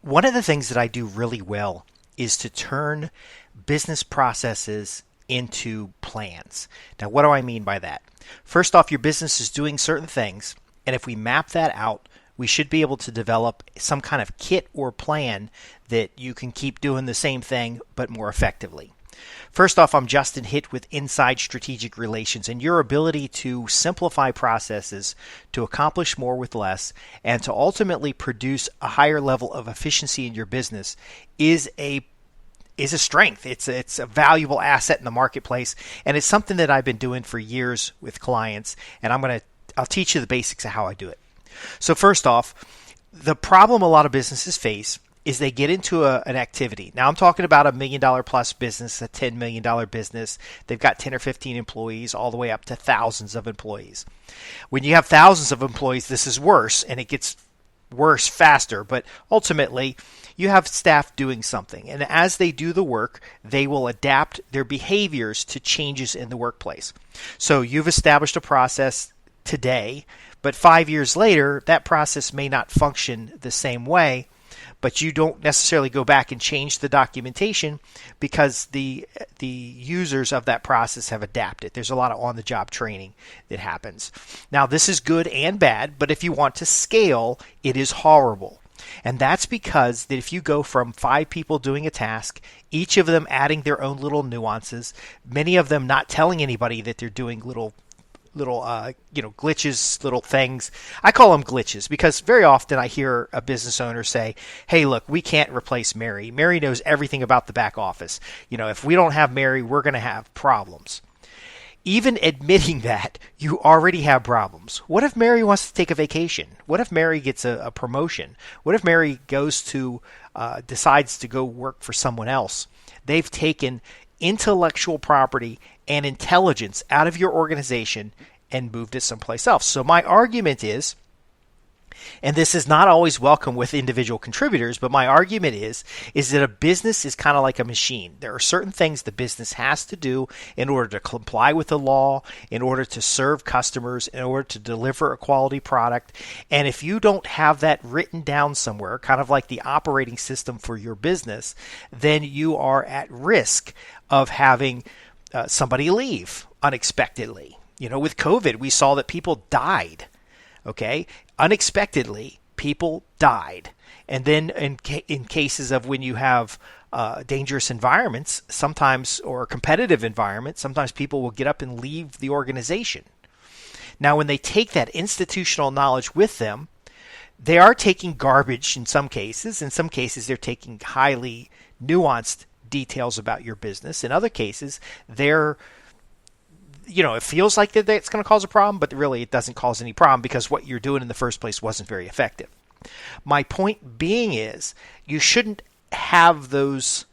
One of the things that I do really well is to turn business processes into plans. Now, what do I mean by that? First off, your business is doing certain things, and if we map that out, we should be able to develop some kind of kit or plan that you can keep doing the same thing but more effectively. First off, I'm Justin Hitt with Inside Strategic Relations, and your ability to simplify processes to accomplish more with less and to ultimately produce a higher level of efficiency in your business is a strength. It's a valuable asset in the marketplace, and it's something that I've been doing for years with clients, and I'll teach you the basics of how I do it. So first off, the problem a lot of businesses face is they get into an activity. Now I'm talking about $1 million plus business, a $10 million business. They've got 10 or 15 employees all the way up to thousands of employees. When you have thousands of employees, this is worse, and it gets worse faster, but ultimately you have staff doing something, and as they do the work, they will adapt their behaviors to changes in the workplace. So you've established a process today, but 5 years later, that process may not function the same way, but you don't necessarily go back and change the documentation because the users of that process have adapted. There's a lot of on-the-job training that happens. Now, this is good and bad, but if you want to scale, it is horrible. And that's because that if you go from 5 people doing a task, each of them adding their own little nuances, many of them not telling anybody that they're doing little glitches, little things. I call them glitches because very often I hear a business owner say, hey, look, we can't replace Mary. Mary knows everything about the back office. If we don't have Mary, we're going to have problems. Even admitting that, you already have problems. What if Mary wants to take a vacation? What if Mary gets a promotion? What if Mary decides to go work for someone else? They've taken intellectual property and intelligence out of your organization and moved it someplace else. So my argument is, and this is not always welcome with individual contributors, but my argument is that a business is kind of like a machine. There are certain things the business has to do in order to comply with the law, in order to serve customers, in order to deliver a quality product. And if you don't have that written down somewhere, kind of like the operating system for your business, then you are at risk of having somebody leave unexpectedly. With COVID, we saw that people died. Okay, unexpectedly, people died. And then in cases of when you have dangerous environments, sometimes, or competitive environments, sometimes people will get up and leave the organization. Now, when they take that institutional knowledge with them, they are taking garbage in some cases. In some cases, they're taking highly nuanced details about your business. In other cases, it feels like that it's going to cause a problem, but really it doesn't cause any problem because what you're doing in the first place wasn't very effective. My point being is you shouldn't have those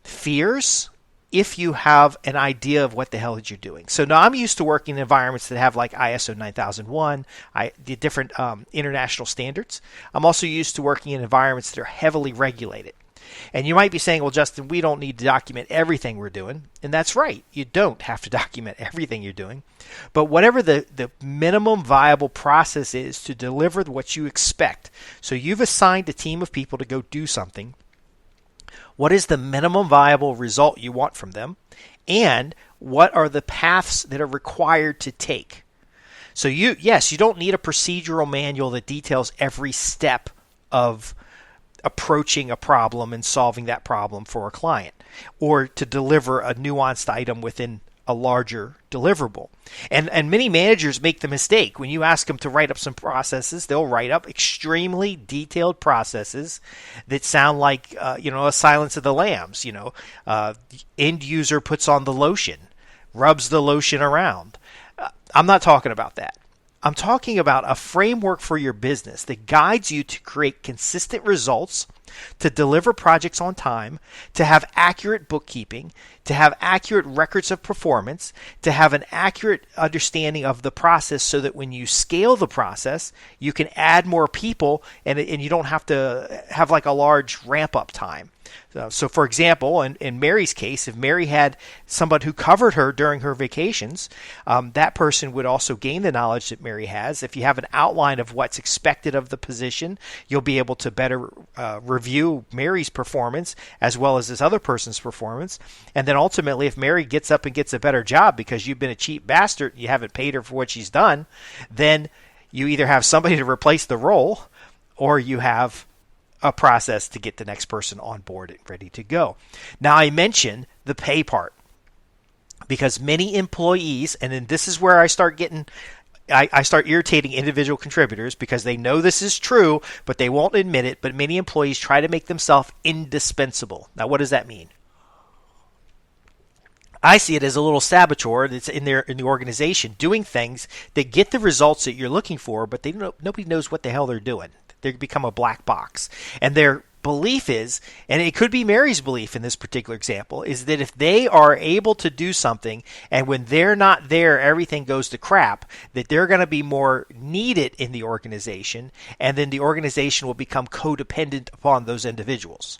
fears if you have an idea of what the hell that you're doing. So now I'm used to working in environments that have like ISO 9001, the different international standards. I'm also used to working in environments that are heavily regulated. And you might be saying, well, Justin, we don't need to document everything we're doing. And that's right. You don't have to document everything you're doing. But whatever the minimum viable process is to deliver what you expect. So you've assigned a team of people to go do something. What is the minimum viable result you want from them? And what are the paths that are required to take? So you don't need a procedural manual that details every step of approaching a problem and solving that problem for a client, or to deliver a nuanced item within a larger deliverable. And many managers make the mistake. When you ask them to write up some processes, they'll write up extremely detailed processes that sound like a Silence of the Lambs. End user puts on the lotion, rubs the lotion around. I'm not talking about that. I'm talking about a framework for your business that guides you to create consistent results, to deliver projects on time, to have accurate bookkeeping, to have accurate records of performance, to have an accurate understanding of the process so that when you scale the process, you can add more people and you don't have to have like a large ramp up time. So for example, in Mary's case, if Mary had somebody who covered her during her vacations, that person would also gain the knowledge that Mary has. If you have an outline of what's expected of the position, you'll be able to better review review Mary's performance as well as this other person's performance. And then ultimately, if Mary gets up and gets a better job because you've been a cheap bastard, you haven't paid her for what she's done, then you either have somebody to replace the role or you have a process to get the next person on board and ready to go. Now, I mentioned the pay part because many employees, and then this is where I start irritating individual contributors because they know this is true, but they won't admit it. But many employees try to make themselves indispensable. Now, what does that mean? I see it as a little saboteur that's in the organization doing things that get the results that you're looking for, but nobody knows what the hell they're doing. They become a black box. And their belief is, and it could be Mary's belief in this particular example, is that if they are able to do something and when they're not there, everything goes to crap, that they're going to be more needed in the organization, and then the organization will become codependent upon those individuals.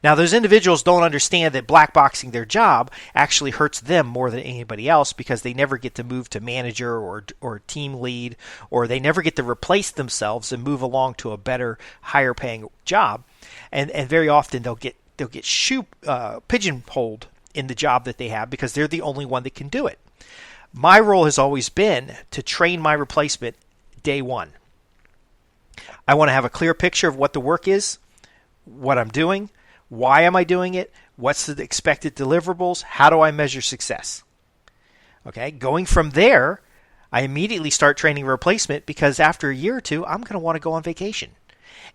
Now, those individuals don't understand that black boxing their job actually hurts them more than anybody else because they never get to move to manager or team lead, or they never get to replace themselves and move along to a better, higher paying job. And very often they'll get pigeonholed in the job that they have because they're the only one that can do it. My role has always been to train my replacement day one. I want to have a clear picture of what the work is, what I'm doing, why am I doing it, what's the expected deliverables, how do I measure success. Okay, going from there, I immediately start training a replacement because after a year or two, I'm going to want to go on vacation.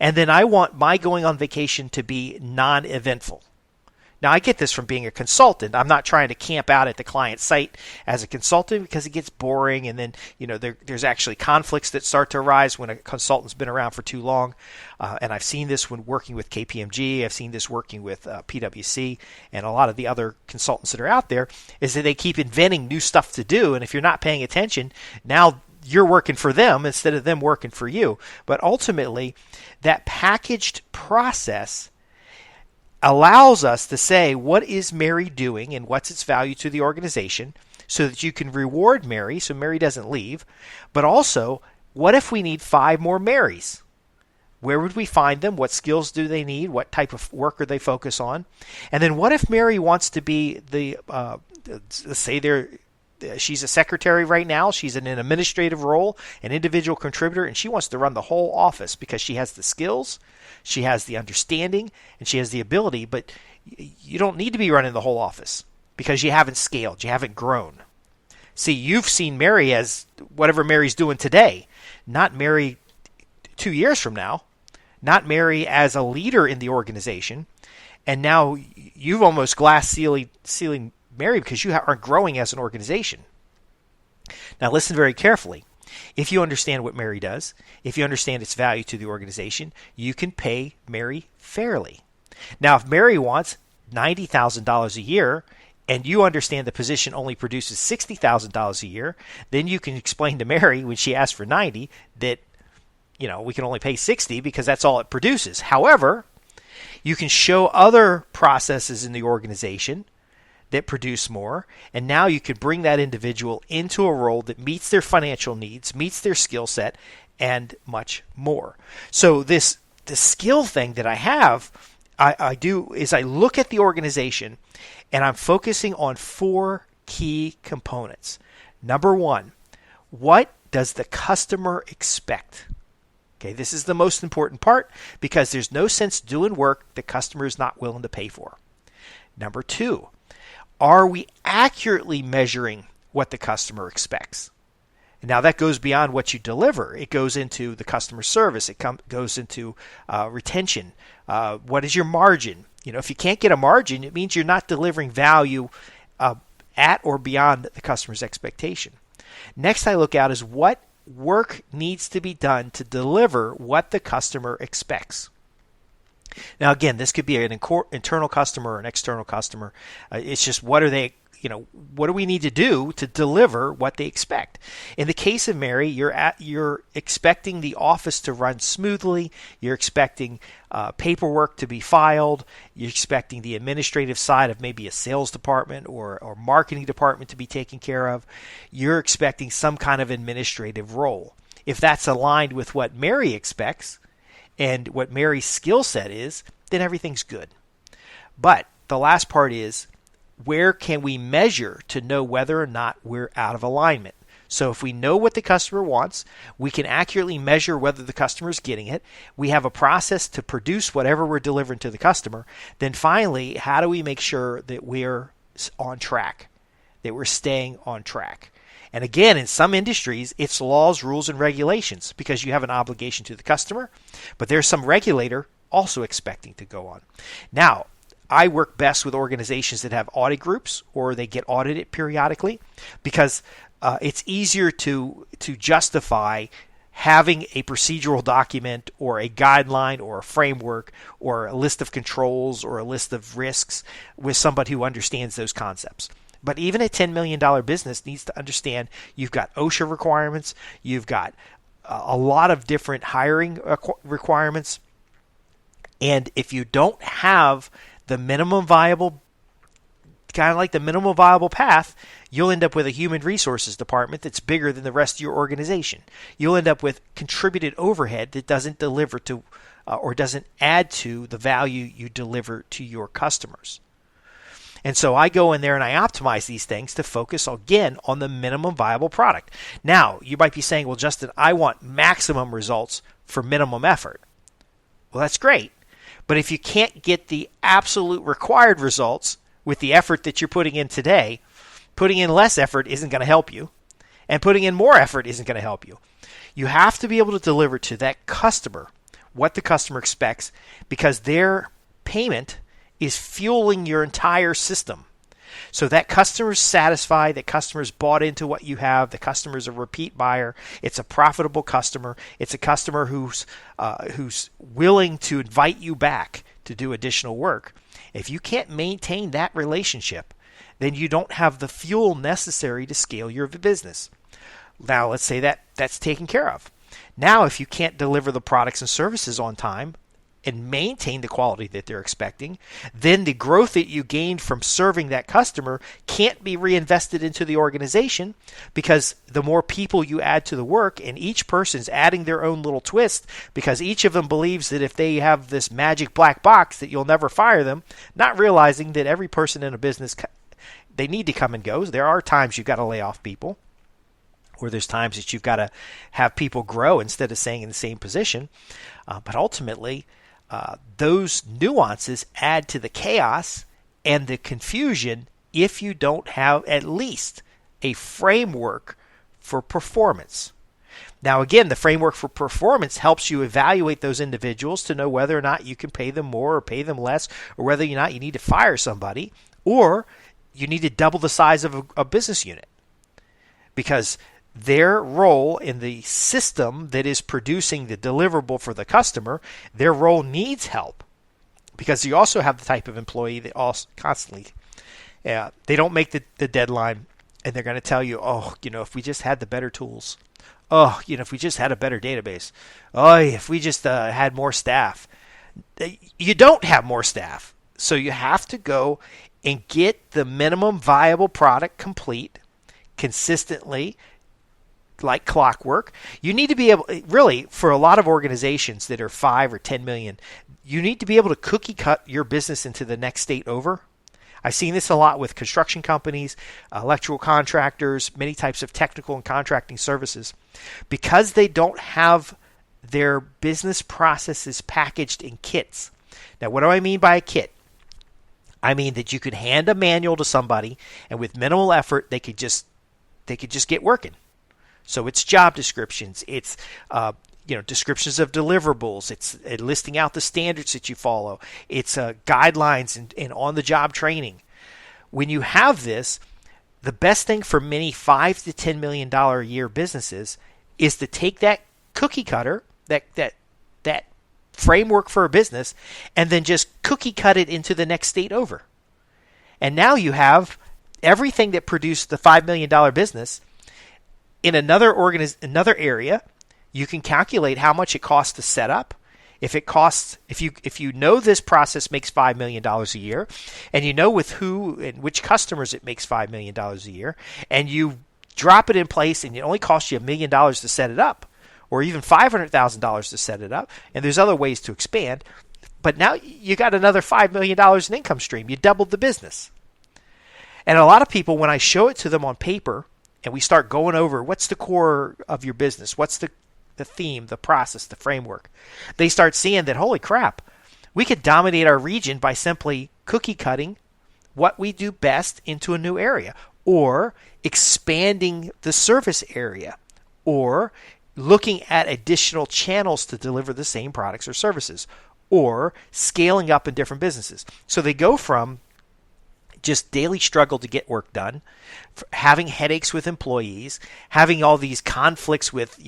And then I want my going on vacation to be non-eventful. Now, I get this from being a consultant. I'm not trying to camp out at the client site as a consultant because it gets boring, and then there's actually conflicts that start to arise when a consultant's been around for too long. And I've seen this when working with KPMG. I've seen this working with PwC and a lot of the other consultants that are out there, is that they keep inventing new stuff to do, and if you're not paying attention, now you're working for them instead of them working for you. But ultimately, that packaged process allows us to say, what is Mary doing and what's its value to the organization, so that you can reward Mary so Mary doesn't leave. But also, what if we need 5 more Marys? Where would we find them? What skills do they need? What type of work are they focus on? And then what if Mary wants to be she's a secretary right now, she's in an administrative role, an individual contributor, and she wants to run the whole office because she has the skills, she has the understanding, and she has the ability, but you don't need to be running the whole office because you haven't scaled, you haven't grown. See, you've seen Mary as whatever Mary's doing today, not Mary 2 years from now, not Mary as a leader in the organization, and now you've almost glass ceiling Mary because you aren't growing as an organization. Now listen very carefully. If you understand what Mary does, if you understand its value to the organization, you can pay Mary fairly. Now, if Mary wants $90,000 a year and you understand the position only produces $60,000 a year, then you can explain to Mary when she asks for 90 that we can only pay 60 because that's all it produces. However, you can show other processes in the organization that produce more, and now you could bring that individual into a role that meets their financial needs, meets their skill set, and much more. So the skill thing that I have, I do is I look at the organization and I'm focusing on 4 key components. Number 1, what does the customer expect? Okay, this is the most important part because there's no sense doing work the customer is not willing to pay for. Number 2, are we accurately measuring what the customer expects? And now that goes beyond what you deliver. It goes into the customer service. It goes into retention. What is your margin? If you can't get a margin, it means you're not delivering value at or beyond the customer's expectation. Next I look at is what work needs to be done to deliver what the customer expects. Now, again, this could be an internal customer or an external customer. It's just what do we need to do to deliver what they expect? In the case of Mary, you're expecting the office to run smoothly. You're expecting paperwork to be filed. You're expecting the administrative side of maybe a sales department or marketing department to be taken care of. You're expecting some kind of administrative role. If that's aligned with what Mary expects, and what Mary's skill set is, then everything's good. But the last part is, where can we measure to know whether or not we're out of alignment? So if we know what the customer wants, we can accurately measure whether the customer is getting it. We have a process to produce whatever we're delivering to the customer. Then finally, how do we make sure that we're on track, that we're staying on track? And again, in some industries, it's laws, rules, and regulations because you have an obligation to the customer, but there's some regulator also expecting to go on. Now, I work best with organizations that have audit groups or they get audited periodically because it's easier to justify having a procedural document or a guideline or a framework or a list of controls or a list of risks with somebody who understands those concepts. But even a $10 million business needs to understand you've got OSHA requirements, you've got a lot of different hiring requirements, and if you don't have the minimum viable, kind of like the minimum viable path, you'll end up with a human resources department that's bigger than the rest of your organization. You'll end up with contributed overhead that doesn't deliver to or doesn't add to the value you deliver to your customers. And so I go in there and I optimize these things to focus again on the minimum viable product. Now, you might be saying, well, Justin, I want maximum results for minimum effort. Well, that's great. But if you can't get the absolute required results with the effort that you're putting in today, putting in less effort isn't going to help you, and putting in more effort isn't going to help you. You have to be able to deliver to that customer what the customer expects because their payment is fueling your entire system. So that customer's satisfied, that customer's bought into what you have, the customer's a repeat buyer, it's a profitable customer, it's a customer who's willing to invite you back to do additional work. If you can't maintain that relationship, then you don't have the fuel necessary to scale your business. Now, let's say that that's taken care of. Now, if you can't deliver the products and services on time and maintain the quality that they're expecting, then the growth that you gained from serving that customer can't be reinvested into the organization because the more people you add to the work and each person's adding their own little twist because each of them believes that if they have this magic black box that you'll never fire them, not realizing that every person in a business, they need to come and go. There are times you've got to lay off people, or there's times that you've got to have people grow instead of staying in the same position. But ultimately, those nuances add to the chaos and the confusion if you don't have at least a framework for performance. Now, again, the framework for performance helps you evaluate those individuals to know whether or not you can pay them more or pay them less, or whether or not you need to fire somebody, or you need to double the size of a business unit. Because their role in the system that is producing the deliverable for the customer, their role needs help. Because you also have the type of employee that also constantly, they don't make the deadline, and they're going to tell you, if we just had the better tools. If we just had a better database. If we just had more staff. You don't have more staff. So you have to go and get the minimum viable product complete consistently, like clockwork. You need to be able, really, for a lot of organizations that are 5 or 10 million, you need to be able to cookie cut your business into the next state over. I've seen this a lot with construction companies, electrical contractors, many types of technical and contracting services. Because they don't have their business processes packaged in kits. Now, what do I mean by a kit? I mean that you could hand a manual to somebody, and with minimal effort, they could just get working. So it's job descriptions, it's descriptions of deliverables, it's listing out the standards that you follow, it's guidelines and on-the-job training. When you have this, the best thing for many $5 to $10 million a year businesses is to take that cookie cutter, that framework for a business, and then just cookie cut it into the next state over. And now you have everything that produced the $5 million business in another area. You can calculate how much it costs to set up. If you know this process makes $5 million a year, and you know with who and which customers it makes $5 million a year, and you drop it in place and it only costs you $1 million to set it up, or even $500,000 to set it up. And there's other ways to expand. But now you got another $5 million in income stream. You doubled the business. And a lot of people, when I show it to them on paper and we start going over what's the core of your business, what's the theme, the process, the framework, they start seeing that, holy crap, we could dominate our region by simply cookie cutting what we do best into a new area, or expanding the service area, or looking at additional channels to deliver the same products or services, or scaling up in different businesses. So they go from just daily struggle to get work done, having headaches with employees, having all these conflicts with,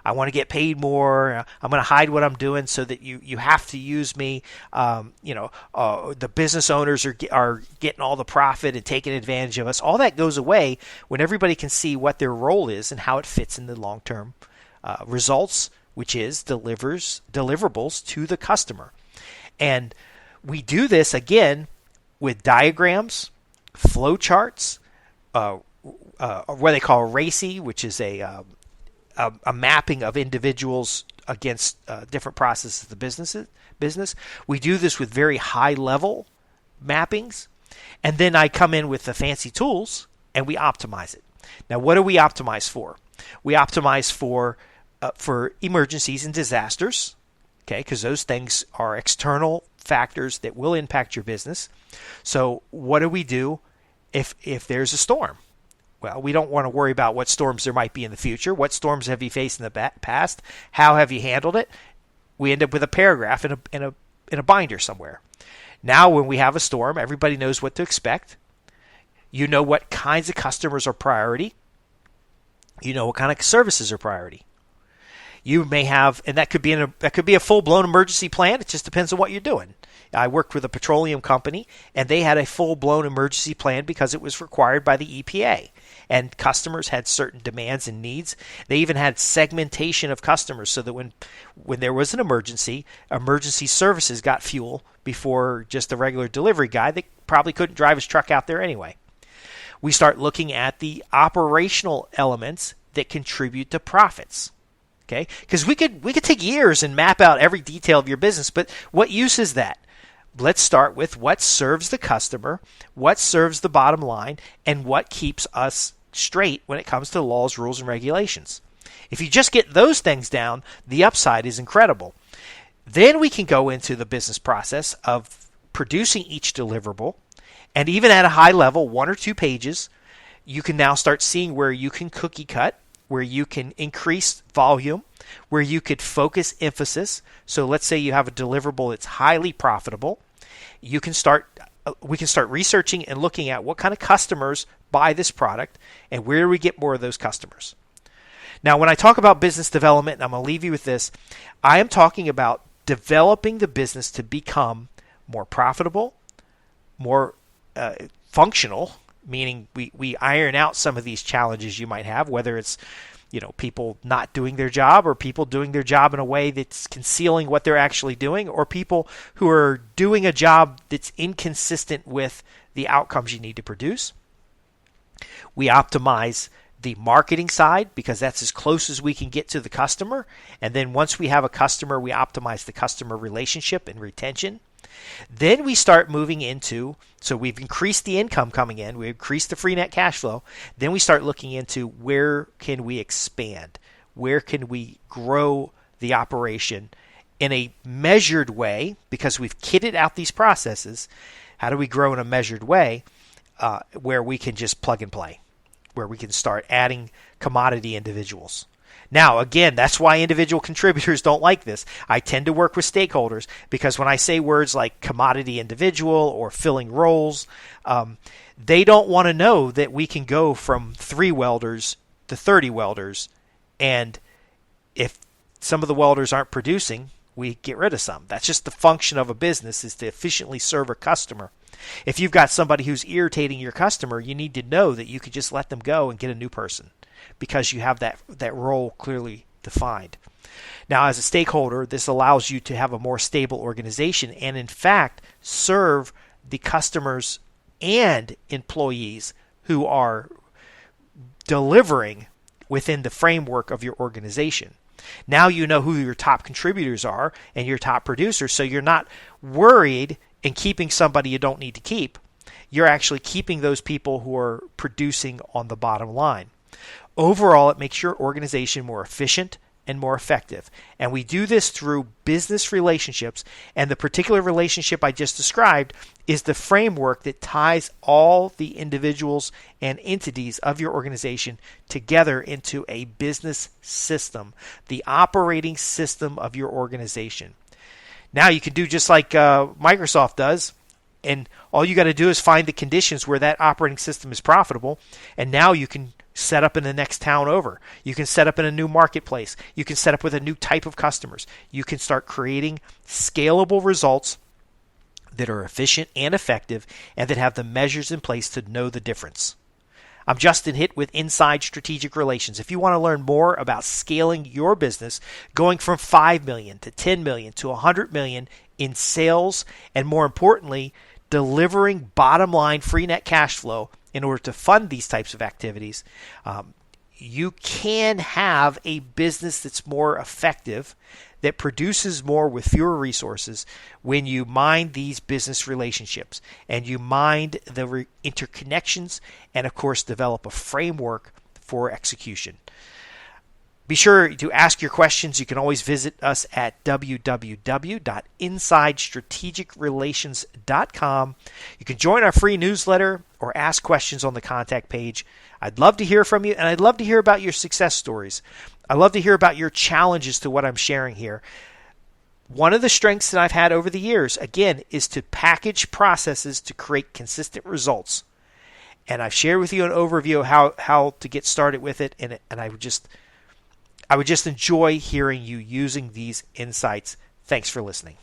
I want to get paid more, I'm going to hide what I'm doing so that you have to use me. The business owners are getting all the profit and taking advantage of us. All that goes away when everybody can see what their role is and how it fits in the long-term results, which is deliverables to the customer. And we do this, again, with diagrams, flow charts, what they call RACI, which is a mapping of individuals against different processes of the business. We do this with very high-level mappings, and then I come in with the fancy tools and we optimize it. Now, what do we optimize for? We optimize for emergencies and disasters, okay, because those things are external factors that will impact your business. So what do we do if there's a storm? Well, we don't want to worry about what storms there might be in the future. What storms have you faced in the past? How have you handled it? We end up with a paragraph in a binder somewhere. Now, when we have a storm, everybody knows what to expect. You know what kinds of customers are priority. You know what kind of services are priority. You may have, and that could be a full-blown emergency plan. It just depends on what you're doing. I worked with a petroleum company, and they had a full-blown emergency plan because it was required by the EPA. And customers had certain demands and needs. They even had segmentation of customers so that when there was an emergency services got fuel before just a regular delivery guy that probably couldn't drive his truck out there anyway. We start looking at the operational elements that contribute to profits. Okay, because we could take years and map out every detail of your business, but what use is that? Let's start with what serves the customer, what serves the bottom line, and what keeps us straight when it comes to laws, rules, and regulations. If you just get those things down, the upside is incredible. Then we can go into the business process of producing each deliverable, and even at a high level, 1 or 2 pages, you can now start seeing where you can cookie cut, where you can increase volume, where you could focus emphasis. So let's say you have a deliverable that's highly profitable. We can start researching and looking at what kind of customers buy this product and where do we get more of those customers. Now, when I talk about business development, and I'm going to leave you with this, I am talking about developing the business to become more profitable, more functional, meaning we iron out some of these challenges you might have, whether it's people not doing their job, or people doing their job in a way that's concealing what they're actually doing, or people who are doing a job that's inconsistent with the outcomes you need to produce. We optimize the marketing side because that's as close as we can get to the customer. And then once we have a customer, we optimize the customer relationship and retention. Then we start moving into, so we've increased the income coming in, we've increased the free net cash flow. Then we start looking into where can we expand? Where can we grow the operation in a measured way? Because we've kitted out these processes. How do we grow in a measured way where we can just plug and play? Where we can start adding commodity individuals. Now, again, that's why individual contributors don't like this. I tend to work with stakeholders because when I say words like commodity individual or filling roles, they don't want to know that we can go from 3 welders to 30 welders, and if some of the welders aren't producing, we get rid of some. That's just the function of a business, is to efficiently serve a customer. If you've got somebody who's irritating your customer, you need to know that you could just let them go and get a new person, because you have that role clearly defined. Now, as a stakeholder, this allows you to have a more stable organization and, in fact, serve the customers and employees who are delivering within the framework of your organization. Now you know who your top contributors are and your top producers, so you're not worried in keeping somebody you don't need to keep. You're actually keeping those people who are producing on the bottom line. Overall, it makes your organization more efficient and more effective. And we do this through business relationships. And the particular relationship I just described is the framework that ties all the individuals and entities of your organization together into a business system, the operating system of your organization. Now you can do just like Microsoft does. And all you got to do is find the conditions where that operating system is profitable. And now you can set up in the next town over. You can set up in a new marketplace. You can set up with a new type of customers. You can start creating scalable results that are efficient and effective and that have the measures in place to know the difference. I'm Justin Hitt with Inside Strategic Relations. If you want to learn more about scaling your business, going from 5 million to 10 million to 100 million in sales, and more importantly, delivering bottom line free net cash flow in order to fund these types of activities, you can have a business that's more effective, that produces more with fewer resources when you mind these business relationships and you mind the interconnections and, of course, develop a framework for execution. Be sure to ask your questions. You can always visit us at www.insidestrategicrelations.com. You can join our free newsletter or ask questions on the contact page. I'd love to hear from you, and I'd love to hear about your success stories. I'd love to hear about your challenges to what I'm sharing here. One of the strengths that I've had over the years, again, is to package processes to create consistent results. And I've shared with you an overview of how to get started with it, and I would just enjoy hearing you using these insights. Thanks for listening.